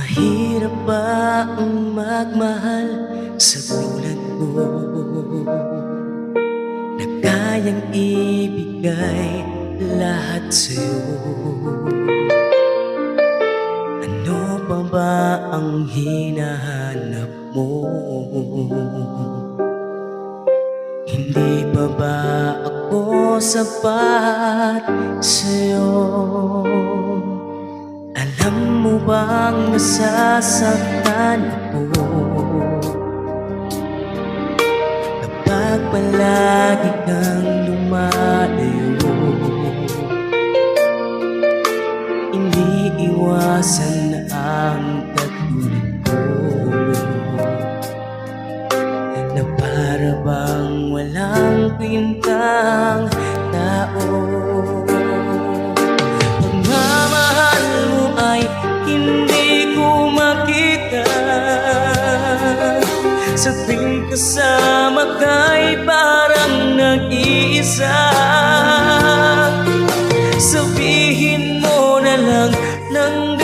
Mahirap ba ang magmahal sa tulad mo, na kayang ibigay lahat sa'yo? Ano pa ba ang hinahanap mo? Hindi pa ba ako sapat sa'yo? Alam mo bang nasasaktan ako kapag palagi kang lumalayo? Iniiwasan na ang katulad ko, na para bang walang kwentang tao. Pagmamahal mo ay hindi ko makita, sa tuwing kasama ka'y parang nag-iisa. Sabihin mo na lang ng